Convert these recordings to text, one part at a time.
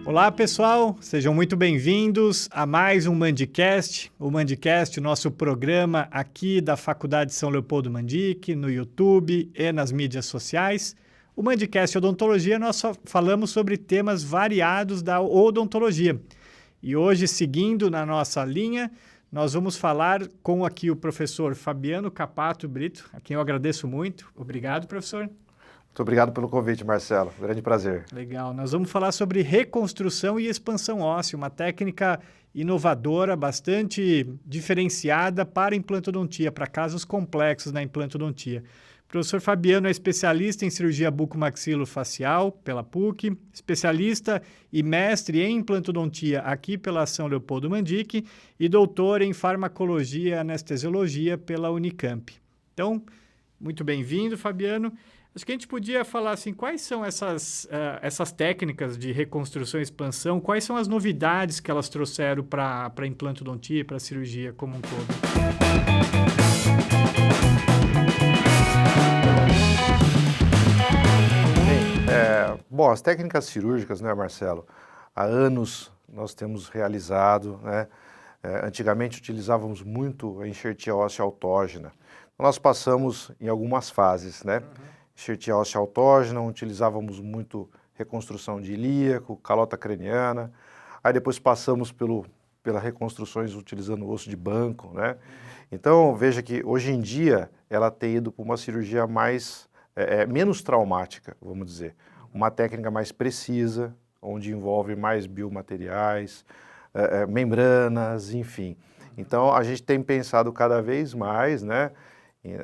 Olá pessoal, sejam muito bem-vindos a mais um Mandicast. O Mandicast, o nosso programa aqui da Faculdade São Leopoldo Mandic, no YouTube e nas mídias sociais. O Mandicast Odontologia, nós falamos sobre temas variados da odontologia. E hoje, seguindo na nossa linha, nós vamos falar com aqui o professor Fabiano Capato Brito, a quem eu agradeço muito. Obrigado, professor. Muito obrigado pelo convite, Marcelo. Grande prazer. Legal. Nós vamos falar sobre reconstrução e expansão óssea, uma técnica inovadora, bastante diferenciada para implantodontia, para casos complexos na implantodontia. O professor Fabiano é especialista em cirurgia bucomaxilofacial pela PUC, especialista e mestre em implantodontia aqui pela São Leopoldo Mandic e doutor em farmacologia e anestesiologia pela Unicamp. Então, muito bem-vindo, Fabiano. Acho que a gente podia falar assim, quais são essas técnicas de reconstrução e expansão, quais são as novidades que elas trouxeram para a implantodontia, para a cirurgia como um todo? Bom, as técnicas cirúrgicas, né, Marcelo? Há anos nós temos realizado, né? Antigamente utilizávamos muito a enxertia óssea autógena. Nós passamos em algumas fases, né? Enxertia óssea autógena, utilizávamos muito reconstrução de ilíaco, calota craniana. Aí depois passamos pelas reconstruções utilizando osso de banco, né? Então, veja que hoje em dia ela tem ido para uma cirurgia menos traumática, vamos dizer. Uma técnica mais precisa, onde envolve mais biomateriais, membranas, enfim. Então, a gente tem pensado cada vez mais, né,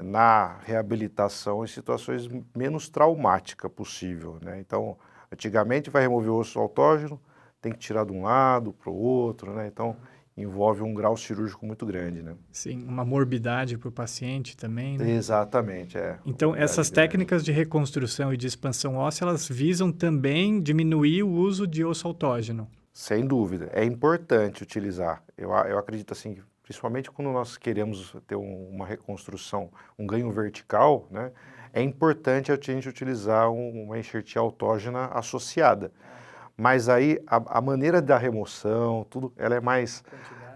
na reabilitação em situações menos traumáticas possível, né? Então, antigamente vai remover o osso autógeno, tem que tirar de um lado para o outro, né? Então, envolve um grau cirúrgico muito grande, né? Sim, uma morbidade para o paciente também, né? Exatamente, Então, essas técnicas de reconstrução e de expansão óssea, elas visam também diminuir o uso de osso autógeno. Sem dúvida, é importante utilizar. Eu acredito assim, principalmente quando nós queremos ter uma reconstrução, um ganho vertical, né? É importante a gente utilizar uma enxertia autógena associada. Mas aí a maneira da remoção, tudo, ela é mais...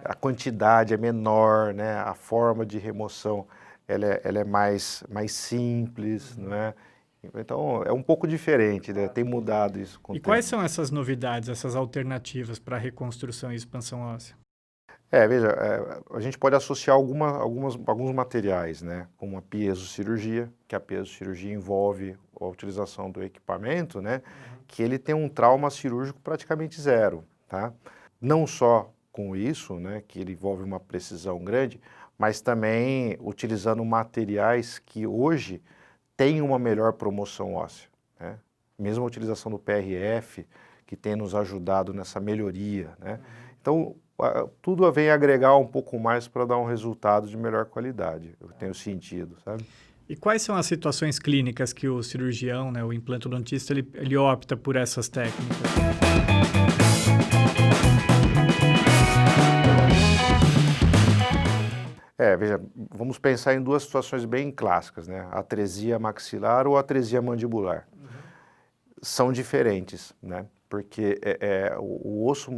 A quantidade é menor, né? A forma de remoção, ela é mais simples, né? Então, é um pouco diferente, né? Tem mudado isso com o tempo. Quais são essas novidades, essas alternativas para reconstrução e expansão óssea? Veja, a gente pode associar alguns materiais, né, como a piezocirurgia, que a piezocirurgia envolve a utilização do equipamento, né, que ele tem um trauma cirúrgico praticamente zero, tá? Não só com isso, né, que ele envolve uma precisão grande, mas também utilizando materiais que hoje têm uma melhor promoção óssea, né? Mesmo a utilização do PRF, que tem nos ajudado nessa melhoria, né? Então, tudo vem agregar um pouco mais para dar um resultado de melhor qualidade, eu tenho sentido, sabe? E quais são as situações clínicas que o cirurgião, né, o implantodontista, ele opta por essas técnicas? Veja, vamos pensar em duas situações bem clássicas, né? Atresia maxilar ou atresia mandibular. São diferentes, né? Porque o osso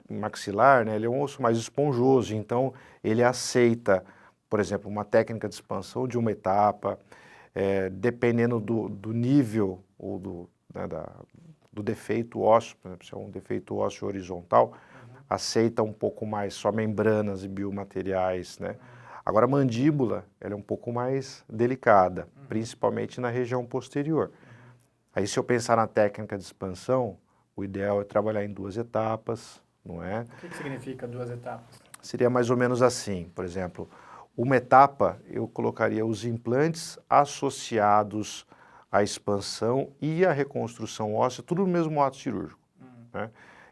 maxilar, né, ele é um osso mais esponjoso, então ele aceita, por exemplo, uma técnica de expansão de uma etapa, dependendo do nível ou do defeito ósseo, por exemplo, se é um defeito ósseo horizontal, aceita um pouco mais só membranas e biomateriais, né? Agora a mandíbula, ela é um pouco mais delicada, principalmente na região posterior. Aí se eu pensar na técnica de expansão, o ideal é trabalhar em 2 etapas, não é? O que significa 2 etapas? Seria mais ou menos assim, por exemplo, uma etapa eu colocaria os implantes associados à expansão e à reconstrução óssea, tudo no mesmo ato cirúrgico, né?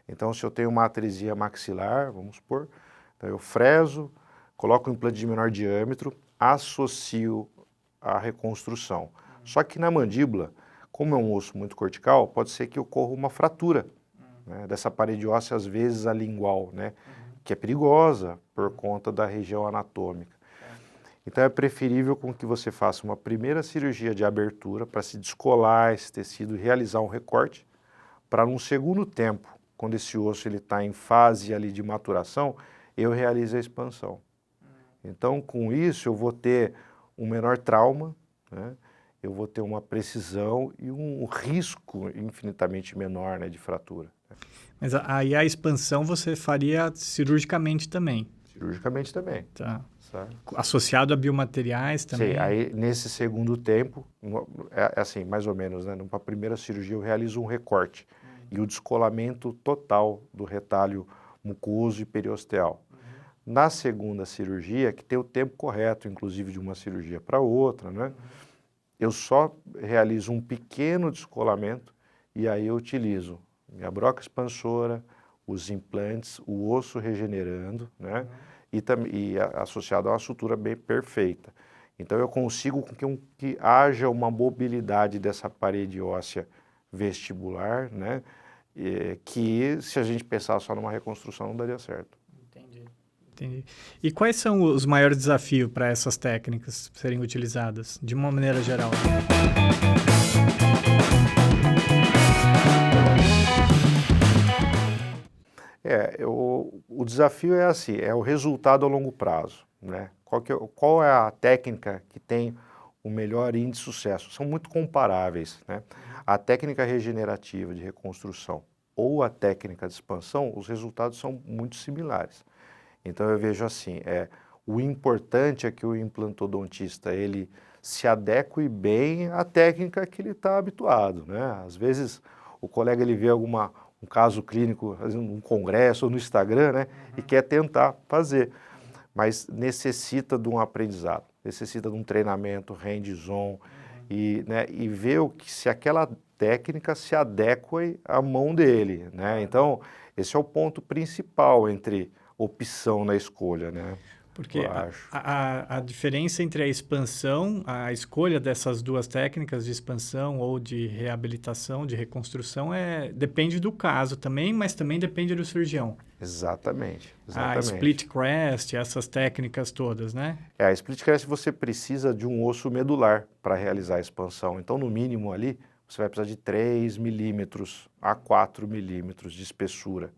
Então, se eu tenho uma atresia maxilar, vamos supor, então eu freso, coloco um implante de menor diâmetro, associo à reconstrução. Só que na mandíbula, como é um osso muito cortical, pode ser que ocorra uma fratura, né, dessa parede óssea, às vezes a lingual, né, que é perigosa por conta da região anatômica. Então é preferível com que você faça uma primeira cirurgia de abertura para se descolar esse tecido e realizar um recorte, para num segundo tempo, quando esse osso está em fase ali de maturação, eu realizo a expansão. Então, com isso, eu vou ter um menor trauma, né? Eu vou ter uma precisão e um risco infinitamente menor, né, de fratura. Mas aí a expansão você faria cirurgicamente também? Cirurgicamente também. Tá. Sabe? Associado a biomateriais também? Sim, aí nesse segundo tempo, é assim, mais ou menos, né? Numa primeira cirurgia eu realizo um recorte e o descolamento total do retalho mucoso e periosteal. Na segunda cirurgia, que tem o tempo correto, inclusive de uma cirurgia para outra, né? Eu só realizo um pequeno descolamento e aí eu utilizo minha broca expansora, os implantes, o osso regenerando, né? E associado a uma sutura bem perfeita. Então eu consigo que haja uma mobilidade dessa parede óssea vestibular, né? Que se a gente pensar só numa reconstrução não daria certo. Entendi. E quais são os maiores desafios para essas técnicas serem utilizadas, de uma maneira geral? O desafio é assim, é o resultado a longo prazo, né? Qual é a técnica que tem o melhor índice de sucesso? São muito comparáveis, né? A técnica regenerativa de reconstrução ou a técnica de expansão, os resultados são muito similares. Então eu vejo assim, o importante é que o implantodontista ele se adeque bem à técnica que ele está habituado, né? Às vezes o colega ele vê um caso clínico, um congresso ou no Instagram, né? E quer tentar fazer, mas necessita de um aprendizado, necessita de um treinamento hands-on e ver se aquela técnica se adequa à mão dele, né? Então esse é o ponto principal entre opção na escolha, né? Porque a diferença entre a expansão, a escolha dessas duas técnicas de expansão ou de reabilitação, de reconstrução, depende do caso também, mas também depende do cirurgião. Exatamente. A split crest, essas técnicas todas, né? A split crest você precisa de um osso medular para realizar a expansão. Então, no mínimo ali, você vai precisar de 3 milímetros a 4 milímetros de espessura.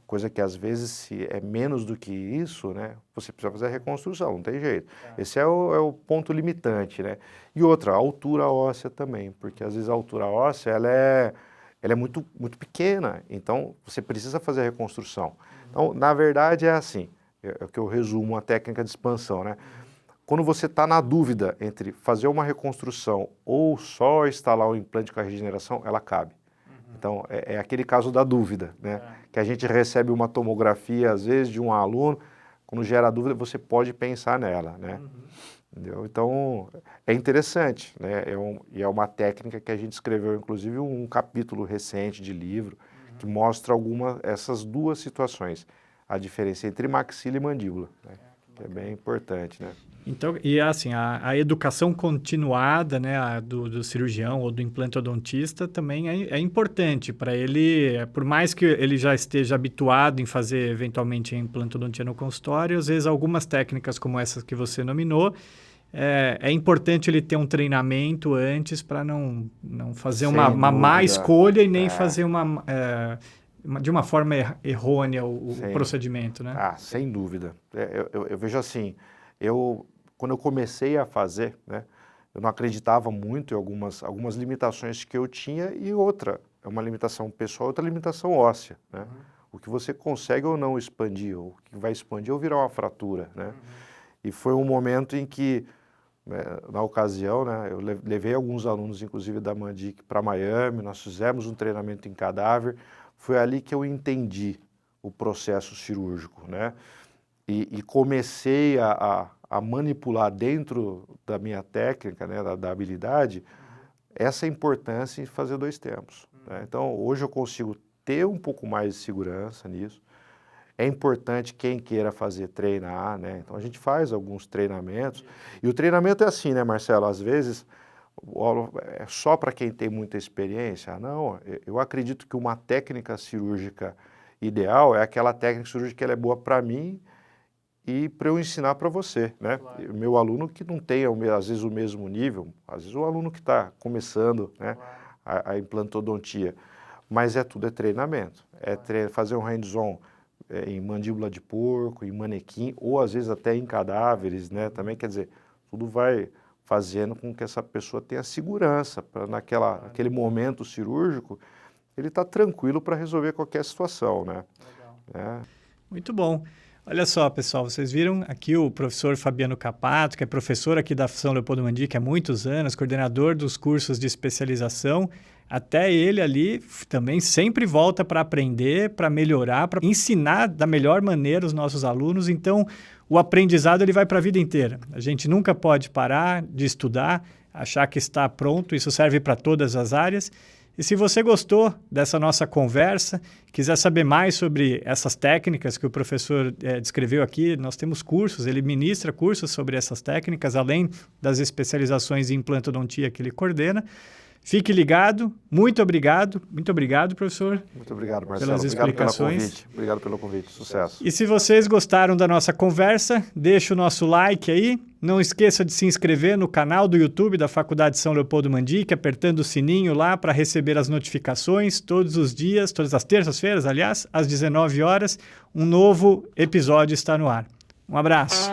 Coisa que às vezes se é menos do que isso, né, você precisa fazer a reconstrução, não tem jeito. Esse é o ponto limitante, né? E outra, a altura óssea também, porque às vezes a altura óssea ela é muito, muito pequena, então você precisa fazer a reconstrução. Então, na verdade é assim, é o que eu resumo a técnica de expansão, né? Quando você está na dúvida entre fazer uma reconstrução ou só instalar o implante com a regeneração, ela cabe. Então, é aquele caso da dúvida, né? Que a gente recebe uma tomografia, às vezes, de um aluno, quando gera dúvida, você pode pensar nela, né? Entendeu? Então, é interessante, né? E é uma técnica que a gente escreveu, inclusive, um capítulo recente de livro, que mostra essas duas situações, a diferença entre maxila e mandíbula, né? Que é bem importante, né? Então, e assim, a educação continuada, né, do cirurgião ou do implantodontista também é importante para ele, por mais que ele já esteja habituado em fazer eventualmente a implantodontia no consultório, às vezes algumas técnicas como essas que você nominou, é importante ele ter um treinamento antes para não fazer uma má escolha e nem fazer de uma forma errônea o procedimento, né? Sem dúvida. Eu vejo assim, quando eu comecei a fazer, né, eu não acreditava muito em algumas limitações que eu tinha e outra, é uma limitação pessoal, outra limitação óssea, né? O que você consegue ou não expandir, o que vai expandir ou virar uma fratura, né? E foi um momento em que, na ocasião, né, eu levei alguns alunos, inclusive da Mandic, para Miami, nós fizemos um treinamento em cadáver, foi ali que eu entendi o processo cirúrgico, né? E comecei a manipular dentro da minha técnica, né, da habilidade, essa importância em fazer 2 tempos, né? Então, hoje eu consigo ter um pouco mais de segurança nisso. É importante quem queira fazer treinar, né? Então, a gente faz alguns treinamentos. E o treinamento é assim, né, Marcelo? Às vezes, é só para quem tem muita experiência? Não, eu acredito que uma técnica cirúrgica ideal é aquela técnica cirúrgica que ela é boa para mim e para eu ensinar para você, né? Claro. Meu aluno que não tem, às vezes, o mesmo nível, às vezes o aluno que está começando, né, a implantodontia. mas tudo é treinamento. Fazer um hands-on em mandíbula de porco, em manequim, ou às vezes até em cadáveres, né? Também, quer dizer, tudo vai fazendo com que essa pessoa tenha segurança para naquele momento cirúrgico, ele está tranquilo para resolver qualquer situação, né? Legal. Muito bom. Olha só, pessoal, vocês viram aqui o professor Fabiano Capato, que é professor aqui da São Leopoldo Mandic há muitos anos, coordenador dos cursos de especialização. Até ele ali também sempre volta para aprender, para melhorar, para ensinar da melhor maneira os nossos alunos. Então, o aprendizado ele vai para a vida inteira. A gente nunca pode parar de estudar, achar que está pronto. Isso serve para todas as áreas. E se você gostou dessa nossa conversa, quiser saber mais sobre essas técnicas que o professor descreveu aqui, nós temos cursos, ele ministra cursos sobre essas técnicas, além das especializações em implantodontia que ele coordena. Fique ligado. Muito obrigado, professor. Muito obrigado, Marcelo. Pelas explicações. Obrigado pelo convite. Sucesso. E se vocês gostaram da nossa conversa, deixa o nosso like aí. Não esqueça de se inscrever no canal do YouTube da Faculdade São Leopoldo Mandic, apertando o sininho lá para receber as notificações todos os dias, todas as terças-feiras, aliás, às 19 horas, um novo episódio está no ar. Um abraço.